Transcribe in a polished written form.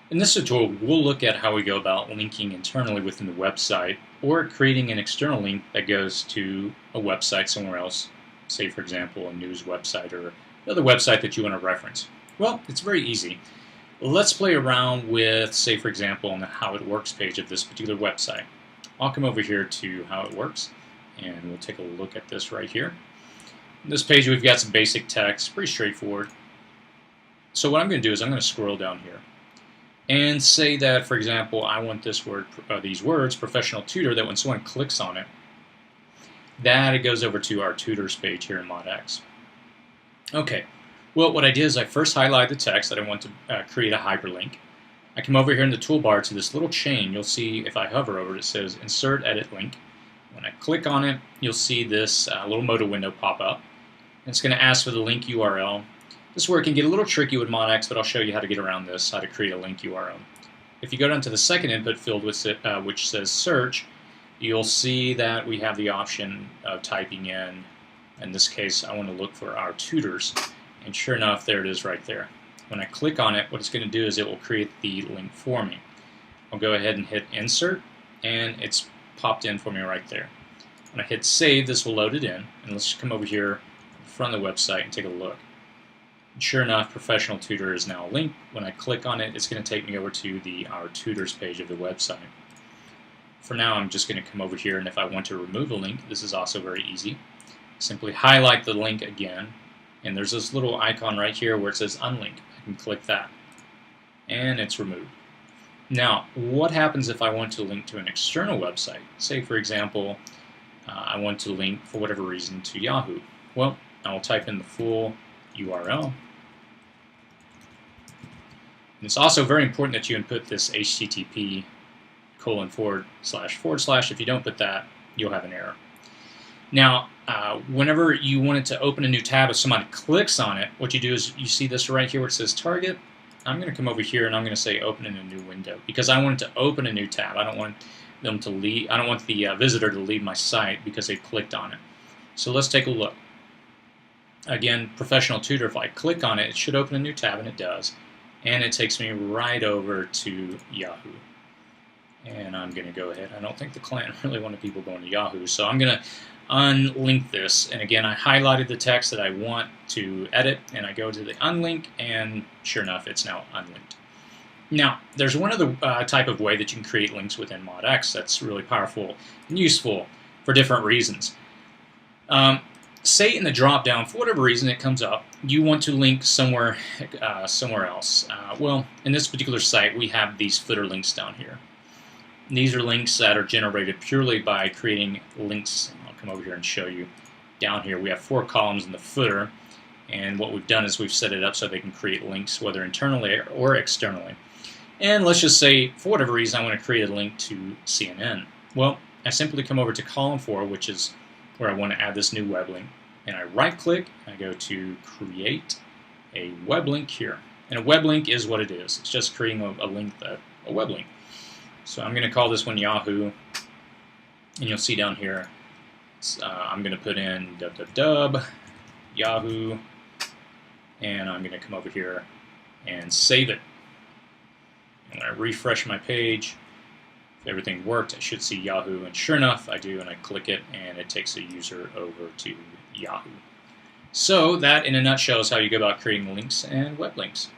In this tutorial, we'll look at how we go about linking internally within the website or creating an external link that goes to a website somewhere else, say for example a news website or another website that you want to reference. Well, it's very easy. Let's play around with, say for example, on the How It Works page of this particular website. I'll come over here to How It Works and we'll take a look at this right here. On this page we've got some basic text, pretty straightforward. So what I'm going to do is I'm going to scroll down here and say that, for example, I want this word, these words, professional tutor, that when someone clicks on it, that it goes over to our tutors page here in MODX. Okay, well, what I did is I first highlight the text that I want to create a hyperlink. I come over here in the toolbar to this little chain. You'll see if I hover over it, it says Insert Edit Link. When I click on it, you'll see this little motor window pop up. And it's going to ask for the link URL. This is where it can get a little tricky with MODX, but I'll show you how to get around this, how to create a link URL. If you go down to the second input field, which says search, you'll see that we have the option of typing in this case, I want to look for our tutors. And sure enough, there it is right there. When I click on it, what it's going to do is it will create the link for me. I'll go ahead and hit insert, and it's popped in for me right there. When I hit save, this will load it in. And let's come over here in front of the website and take a look. And sure enough, Professional Tutor is now linked. When I click on it, it's going to take me over to our tutors page of the website. For now, I'm just going to come over here, and if I want to remove a link, this is also very easy. Simply highlight the link again, and there's this little icon right here where it says unlink. I can click that, and it's removed. Now, what happens if I want to link to an external website? Say, for example, I want to link, for whatever reason, to Yahoo. Well, I'll type in the full URL. And it's also very important that you input this HTTP : // If you don't put that, you'll have an error. Now, whenever you want it to open a new tab, if somebody clicks on it, what you do is you see this right here where it says target. I'm going to come over here and I'm going to say open in a new window because I want it to open a new tab. I don't want them to leave. I don't want the visitor to leave my site because they clicked on it. So let's take a look. Again, Professional Tutor, if I click on it, it should open a new tab, and it does. And it takes me right over to Yahoo. And I'm going to go ahead. I don't think the client really wanted people going to Yahoo, so I'm going to unlink this. And again, I highlighted the text that I want to edit, and I go to the unlink, and sure enough, it's now unlinked. Now, there's one other type of way that you can create links within MODX that's really powerful and useful for different reasons. Say in the drop-down, for whatever reason it comes up, you want to link somewhere else. Well, in this particular site, we have these footer links down here. And these are links that are generated purely by creating links. I'll come over here and show you. Down here, we have 4 columns in the footer, and what we've done is we've set it up so they can create links, whether internally or externally. And let's just say, for whatever reason, I want to create a link to CNN. Well, I simply come over to column 4, which is where I want to add this new web link, and I right-click, and I go to Create a Web Link here. And a web link is what it is. It's just creating a link, a web link. So I'm going to call this one Yahoo, and you'll see down here, I'm going to put in www Yahoo, and I'm going to come over here and save it. And when I refresh my page, if everything worked, I should see Yahoo, and sure enough, I do, and I click it, and it takes the user over to Yahoo. So that, in a nutshell, is how you go about creating links and web links.